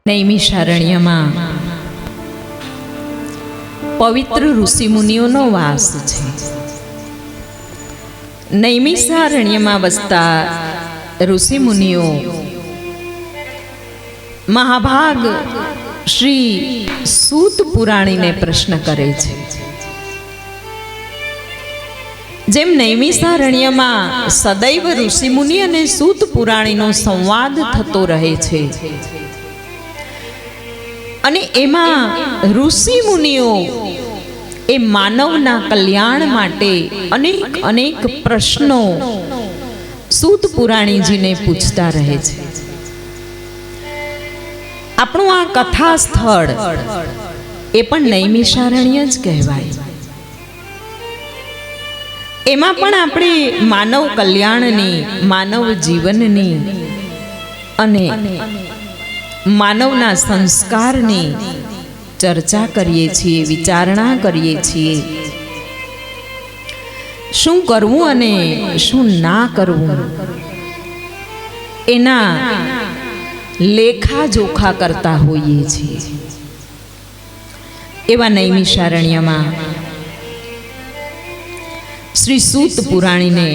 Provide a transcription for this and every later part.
નૈમિષારણ્યમાં પવિત્ર ઋષિમુનિઓનો વાસ છે. નૈમિષારણ્યમાં વસતા ઋષિમુનિઓ મહાભાગ શ્રી સૂત પુરાણીને પ્રશ્ન કરે છે. જેમ નૈમિષારણ્યમાં સદૈવ ઋષિમુનિ અને સૂત પુરાણીનો સંવાદ થતો રહે છે અને એમાં ઋષિ મુનિઓ એ માનવના કલ્યાણ માટે અનેક પ્રશ્નો સૂત પુરાણીજીને પૂછતા રહે છે. આપણું આ કથા સ્થળ એ પણ નૈમિષારણ્ય જ કહેવાય. એમાં પણ આપણે માનવ કલ્યાણની, માનવ જીવનની અને માનવના સંસ્કારની ચર્ચા કરીએ છીએ, વિચારણા કરીએ છીએ. શું કરવું અને શું ના કરવું એના લેખા જોખા કરતા હોઈએ છીએ. એવા નૈમિષારણ્યમાં શ્રી સૂત પુરાણીને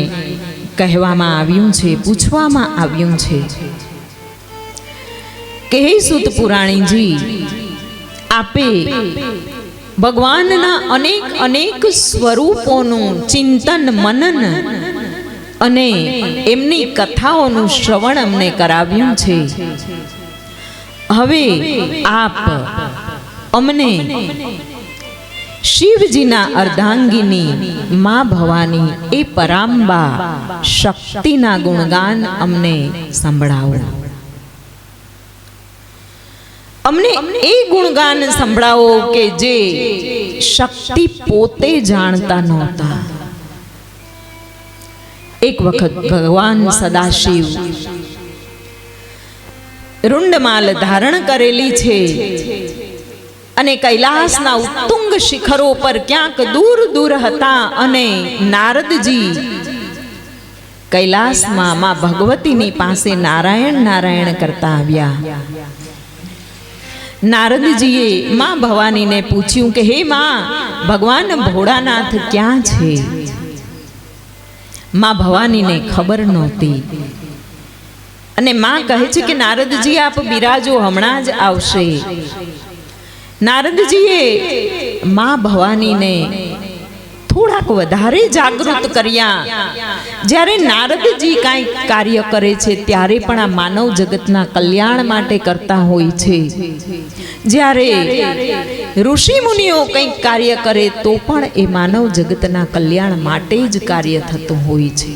કહેવામાં આવ્યું છે, પૂછવામાં આવ્યું છે કે હે સૂત પુરાણીજી, આપે ભગવાનના અનેક સ્વરૂપોનું ચિંતન મનન અને એમની કથાઓનું શ્રવણ અમને કરાવ્યું છે. હવે આપ અમને શિવજીના અર્ધાંગીની મા ભવાની એ પરાંબા શક્તિના ગુણગાન અમને સંભળાવો. અમને એ ગુણગાન સંભળાવો કે જે શક્તિ પોતે જાણતા નહોતા. એક વખત ભગવાન સદાશિવ રુંડમાલ ધારણ કરેલી છે અને કૈલાસના ઉત્તુંગ શિખરો પર ક્યાંક દૂર દૂર હતા અને નારદજી કૈલાસમાં માં ભગવતીની પાસે નારાયણ નારાયણ કરતા આવ્યા. નારદજીએ માં ભવાનીને પૂછ્યું કે હે માં, ભગવાન ભોળાનાથ ક્યાં છે? માં ભવાનીને ખબર નહોતી અને માં કહે છે કે નારદજી આપ બિરાજો, હમણાં જ આવશે. નારદજીએ માં ભવાનીને થોડાક વધારે જાગૃત કર્યા. જ્યારે નારદજી કાંઈક કાર્ય કરે છે ત્યારે પણ આ માનવ જગતના કલ્યાણ માટે કરતા હોય છે. જ્યારે ઋષિ મુનિઓ કંઈક કાર્ય કરે તો પણ એ માનવ જગતના કલ્યાણ માટે જ કાર્ય થતું હોય છે.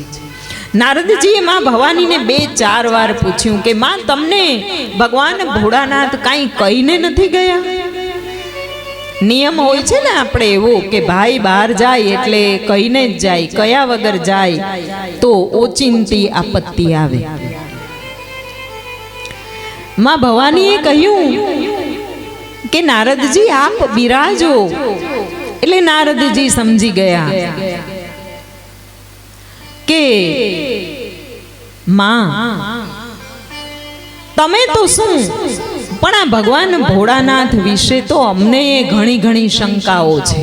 નારદજીએ માં ભવાનીને 2-4 વાર પૂછ્યું કે માં, તમને ભગવાન ભોળાનાથ કાંઈ કહીને નથી ગયા? નિયમ હોય છે ને આપણે એવો કે ભાઈ બહાર જાય એટલે કહીને જ જાય, કયા વગર જાય તો ઓચિંતી આપત્તિ આવે. માં ભવાનીએ કહ્યું કે નારદજી આપ બિરાજો. એટલે નારદજી સમજી ગયા કે માં તમે તો શું, પણ આ ભગવાન ભોળાનાથ વિશે તો અમને ઘણી શંકાઓ છે.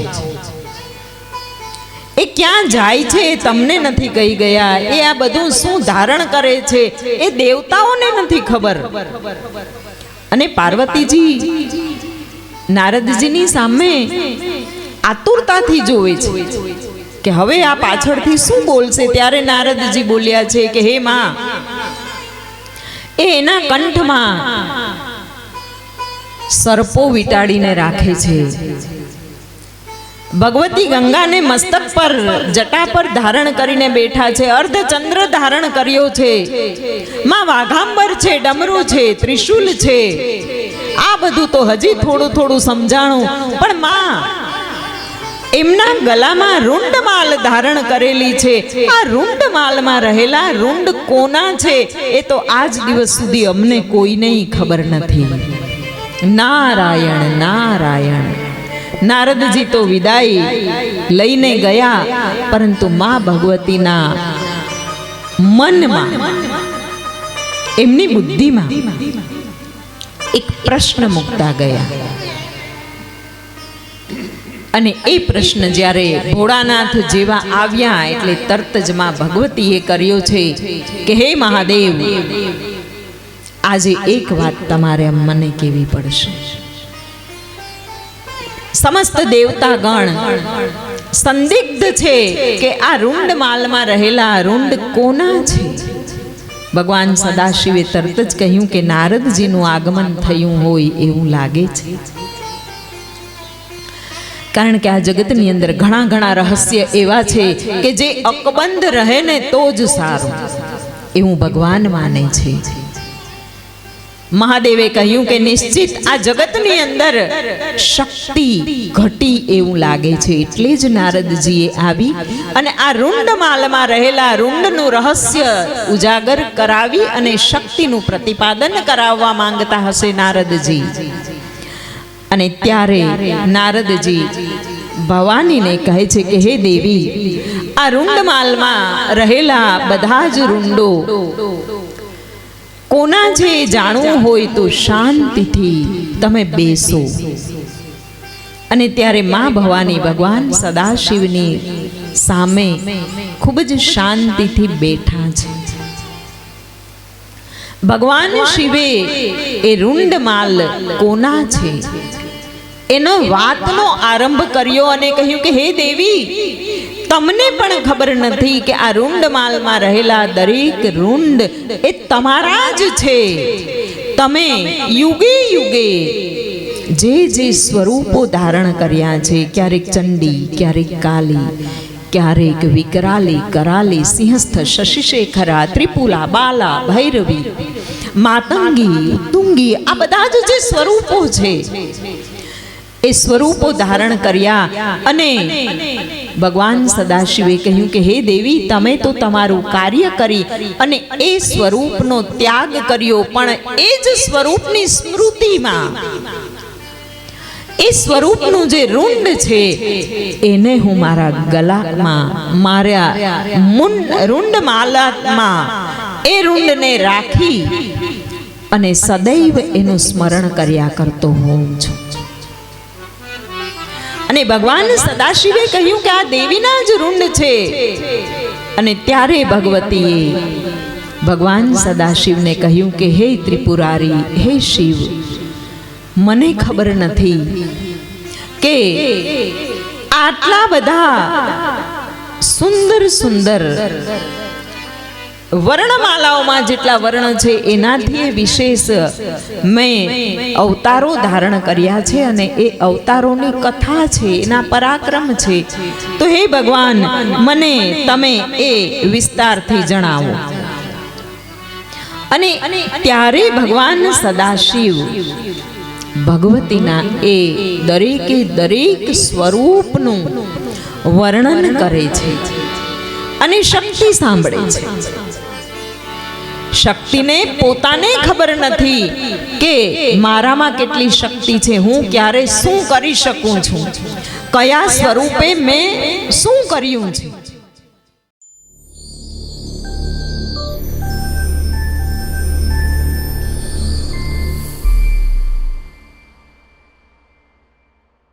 એ ક્યાં જાય છે એ તમને નથી કહી ગયા. એ આ બધું શું ધારણ કરે છે એ દેવતાઓને નથી ખબર. અને પાર્વતીજી નારદજીની સામે આતુરતાથી જોવે છે કે હવે આ પાછળથી શું બોલશે. ત્યારે નારદજી બોલ્યા છે કે હે માં, એના કંઠમાં સર્પો વીંટાડીને રાખે છે. ભગવતી ગંગાને મસ્તક પર, જટા પર ધારણ કરીને બેઠા છે. અર્ધચંદ્ર ધારણ કર્યો છે. માં વાઘાંબર છે, ડમરું છે, ત્રિશુલ છે. આ બધું તો હજી થોડું સમજાણું, પણ માં એમના ગલામાં રૂંડમાલ ધારણ કરેલી છે. આ રૂંડમાલમાં રહેલા રૂંડ કોના છે એ તો આજ દિવસ સુધી અમને કોઈને ખબર નથી. નારાયણ નારાયણ. નારદજી તો વિદાય લઈને ગયા, પરંતુ માં ભગવતીના મનમાં, એમની બુદ્ધિમાં એક પ્રશ્ન મૂકતા ગયા. અને એ પ્રશ્ન જ્યારે ભોળાનાથ જેવા આવ્યા એટલે તરત જ માં ભગવતીએ કર્યો છે કે હે મહાદેવ, આજે એક વાત તમારે મને કહેવી પડશે. સમસ્ત દેવતા ગણ સંદિગ્ધ છે કે આ રૂંડ માલમાં રહેલા રૂંડ કોના છે. ભગવાન સદાશિવે તરત જ કહ્યું કે નારદજીનું આગમન થયું હોય એવું લાગે છે. કારણ કે આ જગતની અંદર ઘણા ઘણા રહસ્ય એવા છે કે જે અકબંધ રહે ને તો જ સારું, એવું ભગવાન માને છે. મહાદેવે કહ્યું કે નિશ્ચિત આ જગતની અંદર શક્તિ ઘટી એવું લાગે છે, એટલે જ નારદજીએ આવી અને આ રૂંડ માલમાં રહેલા રૂંડનું રહસ્ય ઉજાગર કરાવી અને શક્તિનું પ્રતિપાદન કરાવવા માંગતા હશે નારદજી. અને ત્યારે નારદજી ભવાનીને કહે છે કે હે દેવી, આ રૂંડમાલમાં રહેલા બધા જ રૂંડો કોના છે જાણવું હોય તો શાંતિથી તમે બેસો. અને ત્યારે માં ભવાની ભગવાન સદાશિવની સામે ખૂબ જ શાંતિથી બેઠા છે. ભગવાન શિવે એ રૂંડમાલ કોના છે એનો વાતનો આરંભ કર્યો અને કહ્યું કે હે દેવી, તમને પણ ખબર નથી કે આ રૂંડમાલમાં રહેલા દરેક રૂંડ એ તમારા જ છે. તમે યુગે યુગે જે જે સ્વરૂપો ધારણ કર્યા છે, ક્યારેક ચંડી, ક્યારેક કાલી, ક્યારેક વિકરાલી, કરાલી, સિંહસ્થ, શશિશેખરા, ત્રિપુલા, બાલા, ભૈરવી, માતંગી, તુંગી, આ બધા જ જે સ્વરૂપો છે એ સ્વરૂપો ધારણ કર્યા. અને ભગવાન સદાશિવે કહ્યું કે હે દેવી, તમે તો તમારું કાર્ય કરી અને એ સ્વરૂપનો ત્યાગ કર્યો, પણ એ જ સ્વરૂપની સ્મૃતિમાં એ સ્વરૂપનું જે રૂંડ છે એને હું મારા ગલામાં, મારા રૂંડ માલામાં એ રૂંડને રાખી અને સદૈવ એનું સ્મરણ કર્યા કરતો હોઉં છું. અને ભગવાન સદાશિવે કહ્યું કે આ દેવીના જ રૂંડ છે. અને ત્યારે ભગવતીએ ભગવાન સદાશિવને કહ્યું કે હે ત્રિપુરારી, હે શિવ, મને ખબર નથી કે આટલા બધા સુંદર સુંદર વર્ણમાલાઓમાં જેટલા વર્ણ છે એનાથી વિશેષ મેં અવતારો ધારણ કર્યા છે અને એ અવતારોની કથા છે, એના પરાક્રમ છે. તો હે ભગવાન, મને તમે એ વિસ્તારથી જણાવો. અને ત્યારે ભગવાન સદાશિવ ભગવતીના એ દરેકે દરેક સ્વરૂપનું વર્ણન કરે છે અને શક્તિ સાંભળે છે. શક્તિને પોતાને ખબર નથી કે મારામાં કેટલી શક્તિ છે, હું ક્યારે શું કરી શકું છું, કયા સ્વરૂપે મેં શું કર્યું છે.